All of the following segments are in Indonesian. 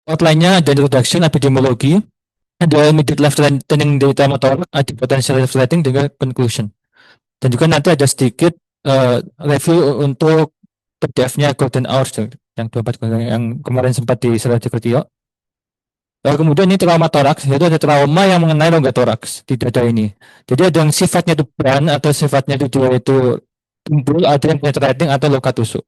outline-nya ada introduction, epidemiologi, ada immediate life threatening data motor, ada potential life threatening dengan conclusion. Dan juga nanti ada sedikit review untuk PDF-nya Golden Hours yang 24 yang kemarin sempat di-share di Tio. Kemudian ini trauma toraks, yaitu ada trauma yang mengenai rongga toraks di dada ini. Jadi ada yang sifatnya itu burn atau sifatnya itu tumbul, ada yang penetrating atau luka tusuk.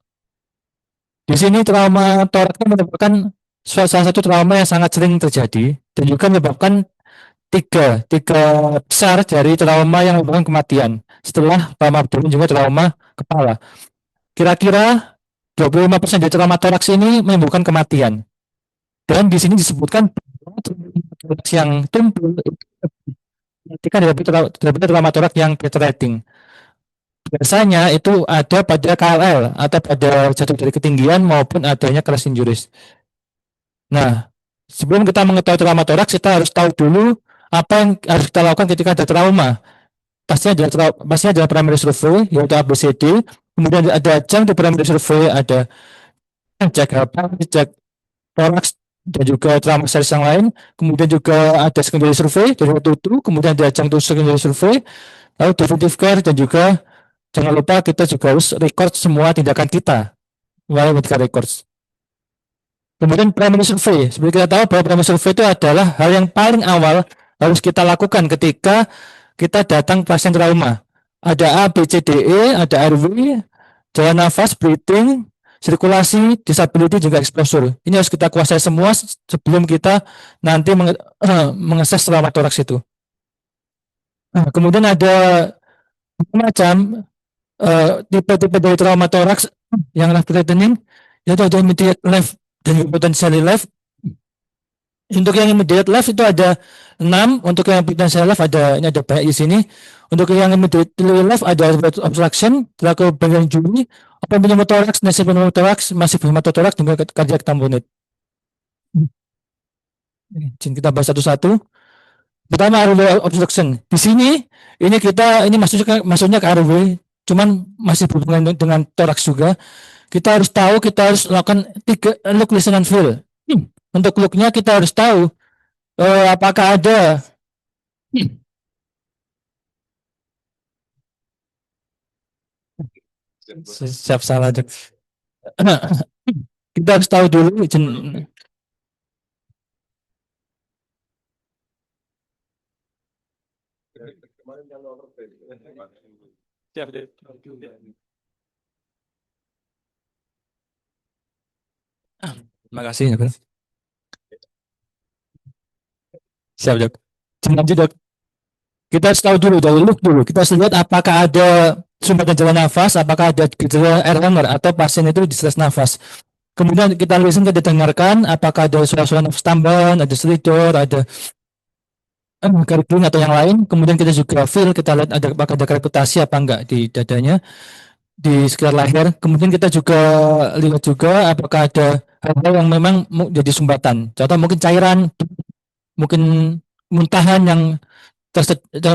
Di sini trauma toraks merupakan salah satu trauma yang sangat sering terjadi dan juga menyebabkan tiga besar dari trauma yang menyebabkan kematian setelah trauma abdomen juga trauma kepala. Kira-kira 25% dari trauma toraks ini menimbulkan kematian. Dan di sini disebutkan yang tumpul ketika daripada trauma toraks yang penetrating. Biasanya itu ada pada KLL atau pada jatuh dari ketinggian maupun adanya crash injuries. Nah, sebelum kita mengetahui trauma toraks, kita harus tahu dulu apa yang harus kita lakukan ketika ada trauma. Pastinya adalah primary survey, yaitu ABCD. Kemudian ada jam di primary survey, ada cek apa, cek toraks dan juga trauma series yang lain. Kemudian juga ada secondary survey dari tutu, kemudian ada jam to secondary survey, lalu definitive care, dan juga jangan lupa kita juga harus record semua tindakan kita melalui medical records. Kemudian primary survey, seperti kita tahu bahwa primary survey itu adalah hal yang paling awal harus kita lakukan ketika kita datang pasien trauma. Ada A, B, C, D, E, ada RW, jalan nafas, breathing, sirkulasi, disability, juga exposure. Ini harus kita kuasai semua sebelum kita nanti mengakses trauma toraks itu. Nah, kemudian ada macam tipe-tipe dari trauma toraks yang life threatening, yaitu ada immediate life dan potentially life. Untuk yang immediate life itu ada 6, untuk yang potential life ini ada banyak di sini. Untuk yang immediate life ada obstruction, tracheobronchial injury, open pneumothorax, nasal pneumothorax, massive hematotoraks, dan cardiac tamponade. Kita bahas satu-satu. Pertama, airway obstruction. Di sini ini masuknya ke airway, cuman masih berhubungan dengan toraks juga. Kita harus tahu, kita harus lakukan 3 look, listen, and feel. Untuk looknya kita harus tahu apakah ada siap salah. Kita harus tahu dulu siap. Terima kasih. Siap, Dok. Lanjut, Dok. Kita harus tahu dulu, look dulu. Kita harus lihat apakah ada sumbatan jalan nafas, apakah ada gejala air hunger atau pasien itu distress nafas. Kemudian kita listen, kita dengarkan apakah ada suara-suara nafas tambahan, ada selidor, ada gargling atau yang lain. Kemudian kita juga feel, kita lihat apakah ada krepitasi apa enggak di dadanya, di sekitar leher. Kemudian kita juga lihat juga apakah ada hal-hal yang memang jadi sumbatan. Contoh mungkin cairan, mungkin muntahan yang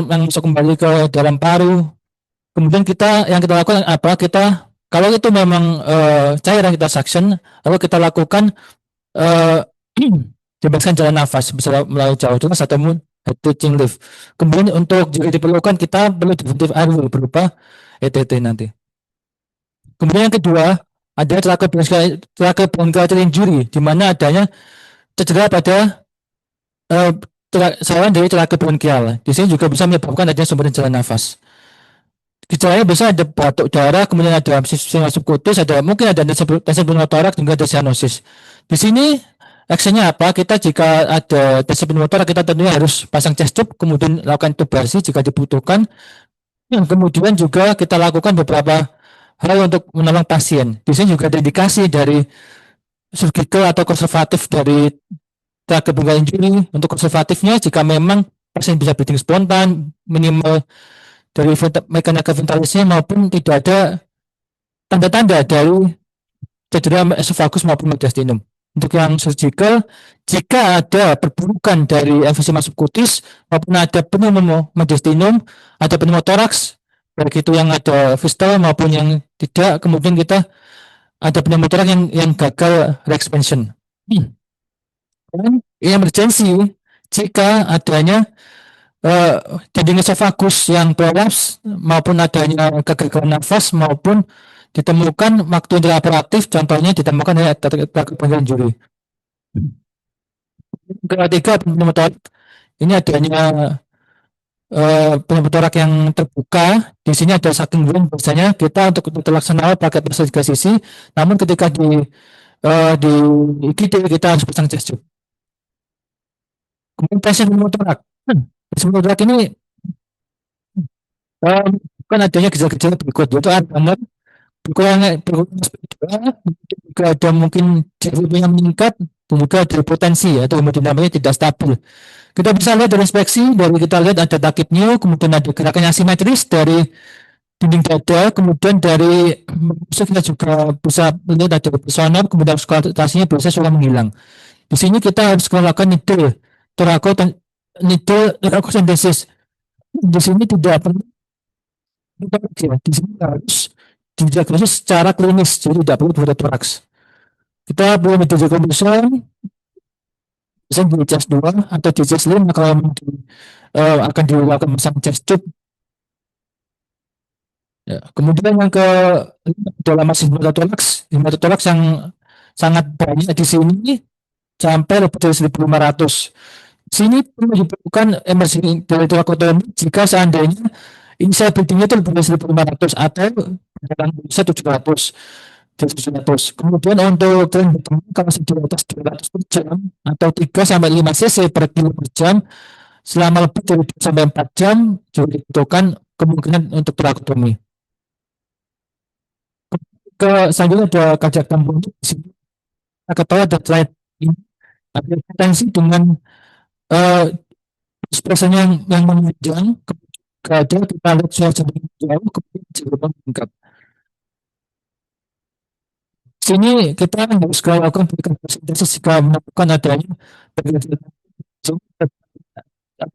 masuk kembali ke dalam paru. Kemudian yang kita lakukan apa? Kalau itu memang cairan, kita suction, lalu kita lakukan bebaskan jalan nafas bisa melalui jauh tunas atau head touching lift. Kemudian untuk jika diperlukan kita perlu definitive airway berupa ETT nanti. Kemudian yang kedua ada tracheobronchial injury, di mana adanya cedera pada saluran dari tracheobronchial. Di sini juga bisa menyebabkan adanya sumbatan jalan nafas. Gejalanya biasanya ada batuk darah, kemudian ada sistem subkutis, mungkin ada tensi pneumotoraks, juga ada cyanosis. Di sini actionnya apa? Kita jika ada tensi pneumotoraks, kita tentunya harus pasang chest tube, kemudian lakukan intubasi jika dibutuhkan. Kemudian juga kita lakukan beberapa hal untuk menolong pasien. Di sini juga ada indikasi dari surgical atau konservatif dari tracheobronchial injury. Untuk konservatifnya, jika memang pasien bisa breathing spontan, minimal dari mekanika ventalisnya maupun tidak ada tanda-tanda dari cedera esophagus maupun mediastinum. Untuk yang surgical, jika ada perburukan dari emfisema subkutis maupun ada pneumo mediastinum, ada pneumotoraks, baik itu yang ada fistula maupun yang tidak, kemudian kita ada pneumotoraks yang gagal re-expansion. Dan emergency jika adanya eh, dinding esofagus yang prolaps maupun adanya kegagalan nafas maupun ditemukan waktu intraoperatif, contohnya ditemukan oleh penggunaan juri. Ketiga, pneumotorak ini adanya pneumotorak yang terbuka. Di sini ada sucking wound. Biasanya kita untuk terlaksana pakai plastik tiga sisi, namun ketika di IGD kita harus pasang chest tube. Kemudian pasien pneumotorak. Pneumotorak ini bukan adanya gejala-gejala berikut, yaitu ada berkurang spiritual, juga ada mungkin CVP yang meningkat, dan juga ada potensi atau hemodinamikanya tidak stabil. Kita bisa lihat dari inspeksi, dari kita lihat ada takipnya, kemudian ada gerakan asimetris dari dinding dada, kemudian dari musuh kita juga bisa melihat ada sonap, kemudian auskultasinya biasanya sudah menghilang. Di sini kita harus melakukan needle thoracentesis. Di sini tidak perlu ya, di sini harus didiagnosis secara klinis, jadi tidak perlu thorax. Kita perlu metode condition, bisa di chest 2 atau di chest 5 kalau akan dilakukan pasang chest tube. Ya. Kemudian yang ke dalam masih hematotoraks yang sangat banyak di sini sampai lebih dari 1.500. Sini perlu diperlukan emergency dari torakotomi jika seandainya inside bleeding itu lebih dari 1.500 atau dalam bisa 700. Kemudian untuk tren kalau di atas 200 per jam atau 3 sampai 5 cc per kilo per jam selama lebih dari 2 sampai 4 jam juga dibutuhkan kemungkinan untuk torakotomi. Selanjutnya ada kajak tampung di sini. Kita ketahui ada slide ini ada potensi dengan uh, ekspresinya yang menunjang ada kita lihat suasana jauh kemudian juga meningkat. Sini kita harus melakukan sintesis jika menemukan adanya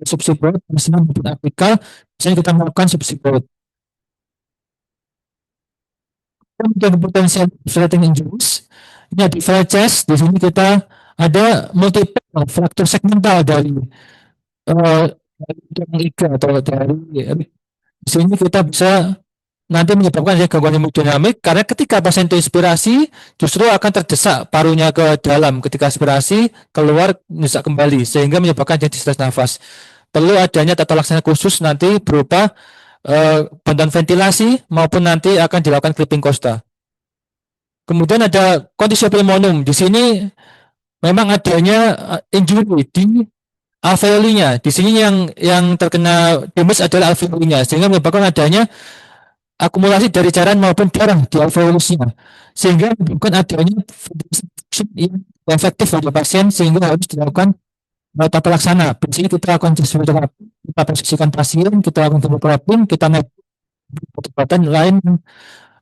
subsibot, misalnya maupun apikal, misalnya kita melakukan subsibot. Kemudian potensial flattening injuries, ini ada chest, di sini kita ada multiple fraktur segmental dari iga atau dari di sini kita bisa nanti menyebabkan gangguan hemodinamik karena ketika pasien itu inspirasi justru akan terdesak parunya ke dalam, ketika aspirasi keluar mendesak kembali sehingga menyebabkan jadi stres nafas. Perlu adanya tata laksana khusus nanti berupa bantuan ventilasi maupun nanti akan dilakukan clipping costa. Kemudian ada kondisi pulmonum. Di sini memang adanya injury di alveolinya. Di sini yang terkena damage adalah alveolinya sehingga menyebabkan adanya akumulasi dari cairan maupun darah di alveolusnya sehingga menyebabkan adanya yang efektif pada pasien sehingga harus dilakukan tata laksana. Biasanya kita lakukan fisioterapi, kita posisikan pasien, kita lakukan hemoterapi, kita naik obat-obatan lain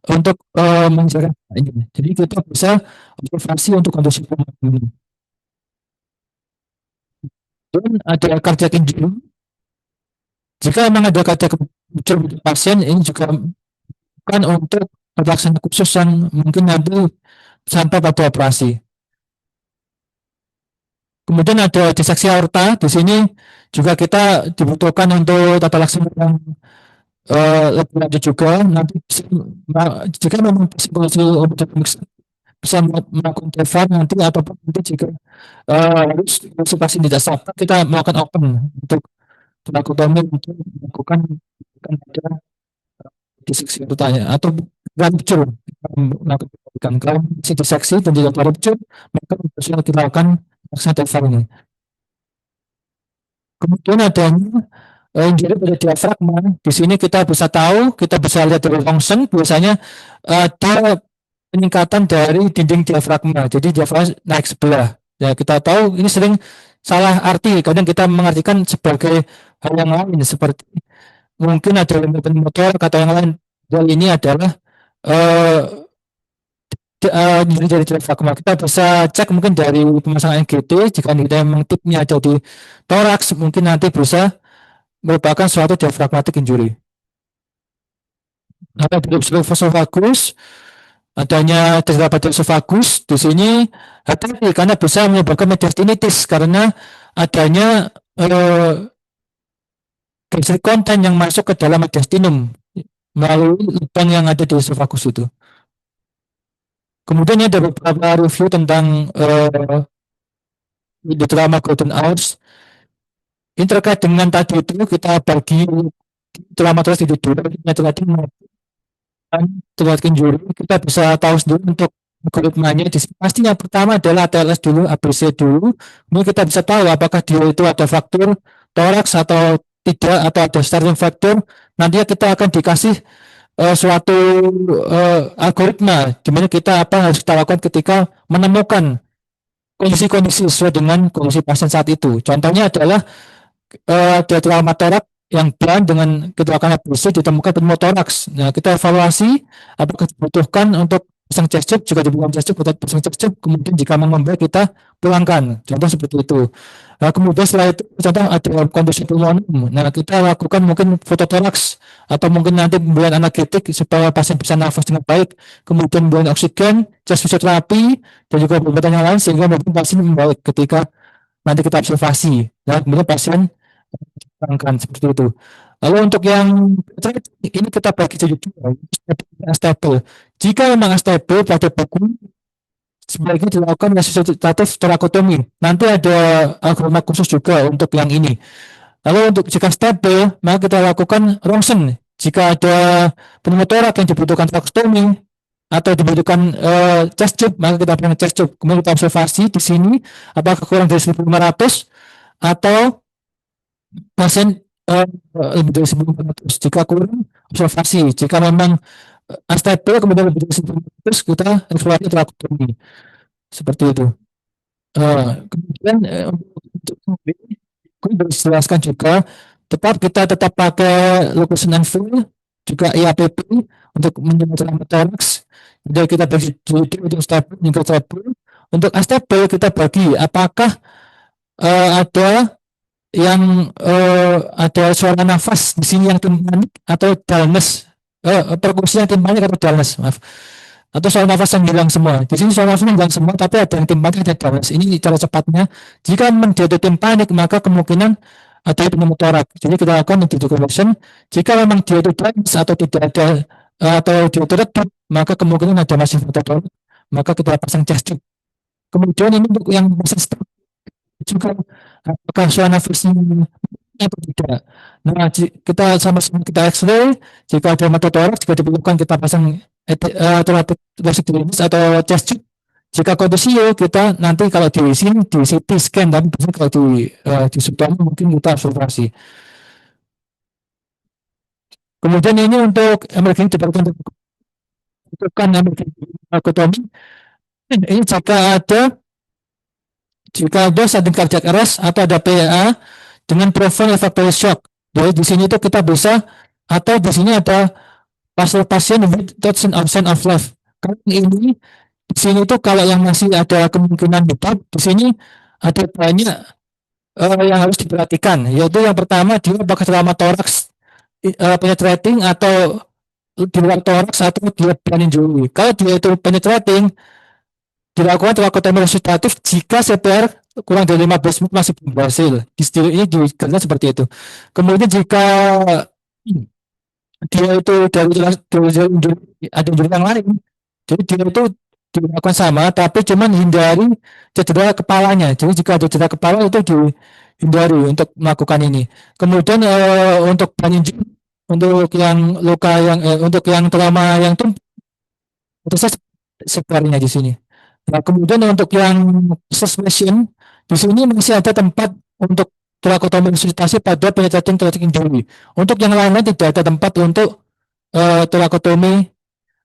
untuk menjaga ini. Jadi kita bisa observasi untuk kondisi ini. Dan ada cardiac injury. Jika memang ada cardiac injury pasien, ini juga bukan untuk pelaksana khusus yang mungkin nanti sampai pada operasi. Kemudian ada diseksi aorta. Di sini juga kita dibutuhkan untuk tata laksana yang lebih lanjut juga. Nanti jika memang bisa melakukan TEVAR nanti ataupun nanti jika harus pasien tidak sabar kita melakukan open untuk trakotomi untuk melakukan diseksi aortanya atau rupture melakukan kalau masih diseksi dan tidak rupture maka harus kita lakukan laksana TEVAR ini. Kemudian adanya injury pada diafragma. Di sini kita bisa tahu, kita bisa lihat dari rongsen biasanya ada peningkatan dari dinding diafragma. Jadi diafragma naik sebelah. Ya kita tahu ini sering salah arti. Kadang kita mengartikan sebagai hal yang lain seperti mungkin ada lembaga motor atau yang lain. Dan ini adalah dari diafragma. Kita bisa cek mungkin dari pemasangan NGT jika kita memang tipnya ada di toraks mungkin nanti bisa merupakan suatu diafragmatic injury. Ada di esophagus adanya cedera pada esophagus di sini hati-hati karena bisa menyebabkan mediastinitis karena adanya gastric content yang masuk ke dalam mediastinum melalui lubang yang ada di esophagus itu. Kemudian ada beberapa review tentang the trauma golden hours. Ini terkait dengan tadi itu kita bagi trauma terus individu, terkait injury, kita bisa tahu sendiri untuk algoritmanya. Pasti yang pertama adalah TLS dulu, ABC dulu. Kemudian kita bisa tahu apakah dia itu ada faktor toraks atau tidak, atau ada starting factor. Nanti kita akan dikasih suatu algoritma di mana kita apa harus kita lakukan ketika menemukan kondisi-kondisi sesuai dengan kondisi pasien saat itu. Contohnya adalah ada trauma toraks yang blunt dengan kecelakaan ABC ditemukan pneumotoraks. Nah, kita evaluasi apakah dibutuhkan untuk pasang chest tube, juga dibutuhkan chest tube, atau pasang chest tube, kemudian jika memang baik kita pulangkan. Contoh seperti itu. Nah, kemudian setelah itu contoh ada kondisi pulmonim. Nah, kita lakukan mungkin fototoraks atau mungkin nanti pemberian anestetik supaya pasien bisa nafas dengan baik, kemudian pemberian oksigen, chest fisioterapi, dan juga beberapa yang lain sehingga mungkin pasien membaik ketika nanti kita observasi. Nah, kemudian pasien seperti itu. Lalu untuk yang ini kita bagi jadi dua, unstable. Jika memang unstable pada buku sebaiknya dilakukan resusitatif torakotomi. Nanti ada algoritma khusus juga untuk yang ini. Lalu untuk jika stabil, maka kita lakukan rongsen. Jika ada pneumotorak yang dibutuhkan torakotomi atau dibutuhkan chest tube, maka kita berikan chest tube. Kemudian kita observasi di sini apakah kurang dari 1.500 atau pasien lebih dari 1.400. Jika kurang, observasi. Jika memang unstable kemudian lebih dari 1.400, kita eksplorasi trakotomi. Seperti itu. Kemudian untuk aku jelaskan juga, tetap pakai location and fill, juga IAPP untuk menjelaskan toraks. Jadi kita bagi untuk stable, juga stable. Untuk unstable kita bagi apakah ada yang ada suara nafas di sini yang timpanik atau dullness, perkusi yang timpanik atau dullness, maaf, atau suara nafas yang hilang semua. Di sini suara nafas hilang semua, tapi ada yang timpanik, ada dullness. Ini cara cepatnya. Jika memang dia ada timpanik, maka kemungkinan ada pneumotorak. Jadi kita lakukan deduction. Jika memang dia itu dullness atau tidak ada atau dia itu redup, maka kemungkinan ada masih pneumotorak. Maka kita pasang chest tube. Kemudian ini untuk yang pasang juga apakah suara nafasnya atau tidak. Nah, kita sama-sama kita X-ray. Jika ada matotoraks, jika diperlukan kita pasang atau chest tube. Jika kondisi kita nanti kalau di sini di CT scan, tapi biasanya kalau di subdomen mungkin kita observasi. Kemudian ini untuk emergency department emergency. Ini jika ada sudden cardiac arrest atau ada PA dengan profound refractory shock. Jadi di sini itu kita bisa, atau di sini ada pasien with thoughts and absence of life. Karena ini di sini itu kalau yang masih ada kemungkinan hidup, di sini ada banyak yang harus diperhatikan. Yaitu yang pertama dia apakah trauma toraks penetrating atau di luar toraks atau dia brain injury. Kalau dia itu penetrating, dilakukan trakotomi resusitatif jika CPR kurang dari 15 menit masih belum berhasil. Di sini ini dikerjakan seperti itu. Kemudian jika dia itu dari ada injury yang lain, jadi dia itu dilakukan sama, tapi cuman hindari cedera kepalanya. Jadi jika ada cedera kepala itu dihindari untuk melakukan ini. Kemudian untuk injury, untuk yang luka yang untuk yang trauma yang tumpul, itu saya CPR-nya di sini. Nah, kemudian untuk yang suspension, di sini masih ada tempat untuk trakotomi resusitasi pada penetrating injury. Untuk yang lain-lain tidak ada tempat untuk trakotomi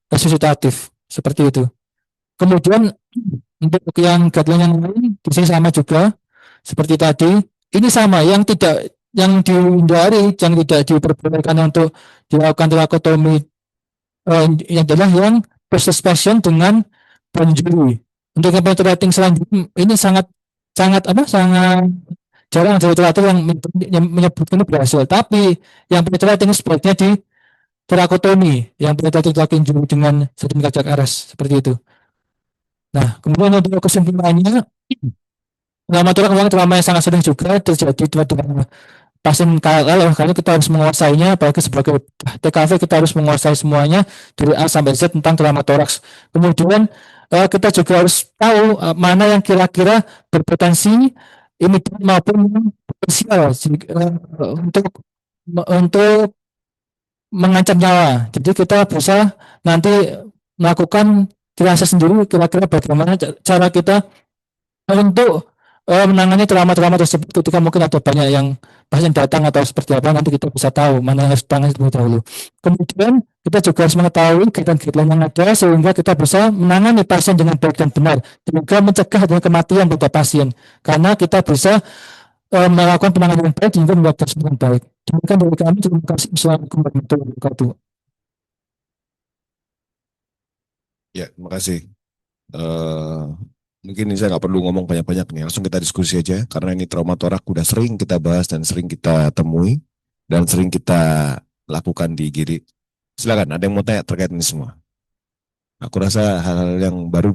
resusitatif seperti itu. Kemudian untuk yang guideline yang lain di sini sama juga seperti tadi. Ini sama, yang dihindari, yang tidak diperbolehkan untuk dilakukan trakotomi yang adalah yang suspension dengan injury. Untuk yang penetrating selanjutnya ini sangat jarang ada literatur yang menyebutkan itu berhasil. Tapi yang penetrating sebaiknya terakotomi yang berada injury dengan sistem cardiac arrest seperti itu. Nah, kemudian untuk kesimpulannya, trauma thorax memang trauma yang sangat sering juga terjadi pada pasien KLL, karena kita harus menguasainya, apalagi sebagai TKV kita harus menguasai semuanya dari A sampai Z tentang trauma toraks. Kemudian kita juga harus tahu mana yang kira-kira berpotensi immediate maupun potensial untuk mengancam nyawa. Jadi kita bisa nanti melakukan triase sendiri kira-kira bagaimana cara kita untuk menangani trauma-trauma tersebut ketika mungkin ada banyak yang pasien datang atau seperti apa, nanti kita bisa tahu mana yang harus ditangani terlebih dahulu. Kemudian kita juga harus mengetahui guideline yang ada sehingga kita bisa menangani pasien dengan baik dan benar, juga mencegah adanya kematian pada pasien karena kita bisa melakukan penanganan yang baik hingga membuat pasien dengan baik. Demikian dari kami, terima kasih. Assalamualaikum warahmatullahi wabarakatuh. Ya, terima kasih. Mungkin ini saya nggak perlu ngomong banyak-banyak nih, langsung kita diskusi aja, karena ini trauma torak udah sering kita bahas dan sering kita temui, dan sering kita lakukan di GIRI. Silakan, ada yang mau tanya terkait ini semua? Aku rasa hal-hal yang baru